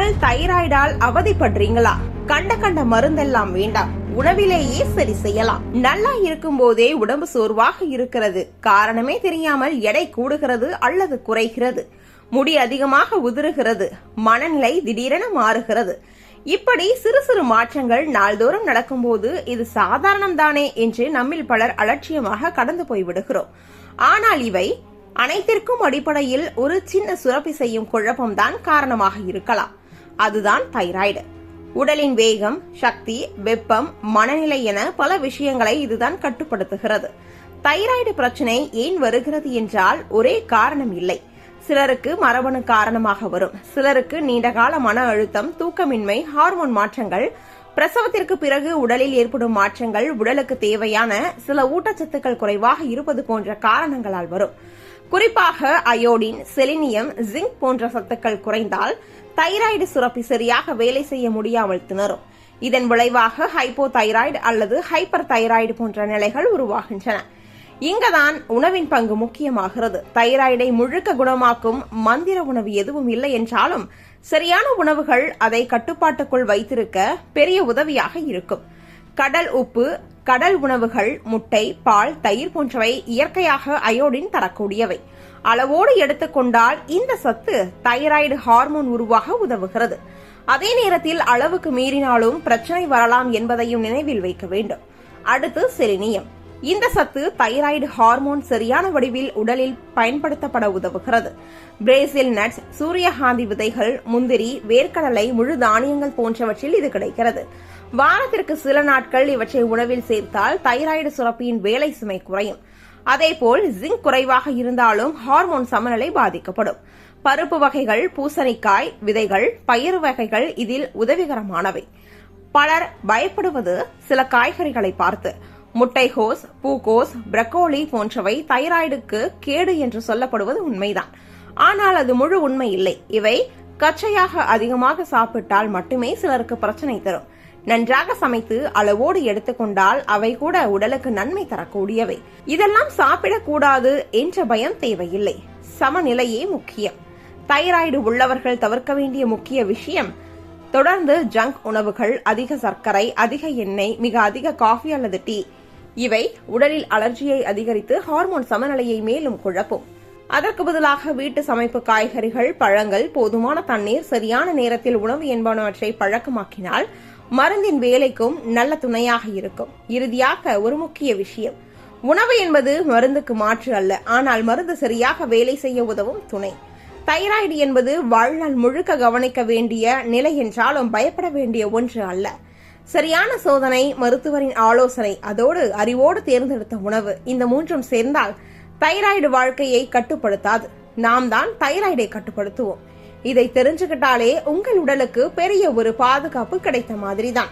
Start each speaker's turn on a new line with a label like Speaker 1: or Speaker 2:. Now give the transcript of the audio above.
Speaker 1: நீங்கள் தைராய்டால் அவதிப்படுறீங்களா? கண்ட மருந்தெல்லாம் வேண்டாம், உணவிலேயே சரி செய்யலாம். நல்லா இருக்கும் போதே உடம்பு சோர்வாக இருக்கிறது, காரணமே தெரியாமல் எடை கூடுகிறது அல்லது குறைகிறது, முடி அதிகமாக உதிருகிறது, மனநிலை திடீரென மாறுகிறது. இப்படி சிறு சிறு மாற்றங்கள் நாள்தோறும் நடக்கும்போது இது சாதாரணம் தானே என்று நம்மில் பலர் அலட்சியமாக கடந்து போய்விடுகிறோம். ஆனால் இவை அனைத்திற்கும் அடிப்படையில் ஒரு சின்ன சுரப்பி செய்யும் குழப்பம்தான் காரணமாக இருக்கலாம். அதுதான் தைராய்டு. உடலின் வேகம், சக்தி, வெப்பம், மனநிலை என பல விஷயங்களை இதுதான் கட்டுப்படுத்துகிறது. தைராய்டு பிரச்சனை ஏன் வருகிறது என்றால் ஒரே காரணம் இல்லை. சிலருக்கு மரபணு காரணமாக வரும், சிலருக்கு நீண்டகால மன அழுத்தம், தூக்கமின்மை, ஹார்மோன் மாற்றங்கள், பிரசவத்திற்கு பிறகு உடலில் ஏற்படும் மாற்றங்கள், உடலுக்கு தேவையான சில ஊட்டச்சத்துக்கள் குறைவாக இருப்பது போன்ற காரணங்களால் வரும். குறிப்பாக அயோடின், செலினியம், ஜிங்க் போன்ற சத்துக்கள் குறைந்தால் தைராய்டு சுரப்பி சரியாக வேலை செய்ய முடியாமல் திணறும். இதன் விளைவாக ஹைப்போதைராய்டு அல்லது ஹைப்பர் தைராய்டு போன்ற நிலைகள் உருவாகின்றன. இங்கதான் உணவின் பங்கு முக்கியமாகிறது. தைராய்டை முழுக்க குணமாக்கும் மந்திர உணவு எதுவும் இல்லை என்றாலும் சரியான உணவுகள் அதை கட்டுப்பாட்டுக்குள் வைத்திருக்க பெரிய உதவியாக இருக்கும். கடல் உப்பு, கடல் உணவுகள், முட்டை, பால், தயிர் போன்றவை இயற்கையாக அயோடின் தரக்கூடியவை. அளவோடு எடுத்துக்கொண்டால் இந்த சத்து தைராய்டு ஹார்மோன் உருவாக உதவுகிறது. அதே நேரத்தில் அளவுக்கு மீறினாலும் பிரச்சனை வரலாம் என்பதையும் நினைவில் வைக்க வேண்டும். அடுத்து செலினியம். இந்த சத்து தைராய்டு ஹார்மோன் சரியான வடிவில் உடலில் பயன்படுத்தப்பட உதவுகிறது. பிரேசில் நட்ஸ், சூரியகாந்தி விதைகள், முந்திரி, வேர்க்கடலை, முழு தானியங்கள் போன்றவற்றில் இது கிடைக்கிறது. வாரத்திற்கு சில நாட்கள் இவற்றை உணவில் சேர்த்தால் தைராய்டு சுரப்பியின் வேலை சுமை குறையும். அதேபோல் ஜிங்க் குறைவாக இருந்தாலும் ஹார்மோன் சமநிலை பாதிக்கப்படும். பருப்பு வகைகள், பூசணிக்காய் விதைகள், பயிறு வகைகள் இதில் உதவிகரமானவை. பலர் பயப்படுவது சில காய்கறிகளை பார்த்து. முட்டைகோஸ், பூக்கோஸ், பிரக்கோலி போன்றவை தைராய்டுக்கு கேடு என்று சொல்லப்படுவது உண்மைதான். ஆனால் அது முழு உண்மை இல்லை. இவை கச்சையாக அதிகமாக சாப்பிட்டால் மட்டுமே சிலருக்கு பிரச்சனை தரும். நன்றாக சமைத்து அளவோடு எடுத்துக்கொண்டால் அவை கூட உடலுக்கு நன்மை தரக்கூடியவை. இதெல்லாம் சாப்பிடக்கூடாது என்ற பயம் தேவையில்லை. சமநிலையே முக்கியம். தைராய்டு உள்ளவர்கள் தவிர்க்க வேண்டிய முக்கிய விஷயம் தொடர்ந்து ஜங்க் உணவுகள், அதிக சர்க்கரை, அதிக எண்ணெய், மிக அதிக காஃபி அல்லது டீ. இவை உடலில் அலர்ஜியை அதிகரித்து ஹார்மோன் சமநிலையை மேலும் குழப்பும். அதற்கு பதிலாக வீட்டு சமைப்பு காய்கறிகள், பழங்கள், போதுமான தண்ணீர், சரியான நேரத்தில் உணவு என்பனவற்றை பழக்கமாக்கினால் மருந்தின் வேலைக்கும் நல்ல துணையாக இருக்கும். இறுதியாக ஒரு முக்கிய விஷயம், உணவு என்பது மருந்துக்கு மாற்று அல்ல, ஆனால் மருந்து சரியாக வேலை செய்ய உதவும் துணை. தைராய்டு என்பது வாழ்நாள் முழுக்க கவனிக்க வேண்டிய நிலை என்றாலும் பயப்பட வேண்டிய ஒன்று அல்ல. சரியான சோதனை, மருத்துவரின் ஆலோசனை, அதோடு அறிவோடு தேர்ந்தெடுத்த உணவு, இந்த மூன்றும் சேர்ந்தால் தைராய்டு வாழ்க்கையை கட்டுப்படுத்தாது. நாம் தான் தைராய்டை கட்டுப்படுத்துவோம். இதை தெரிஞ்சுக்கிட்டாலே உங்கள் உடலுக்கு பெரிய ஒரு பாதுகாப்பு கிடைத்த மாதிரிதான்.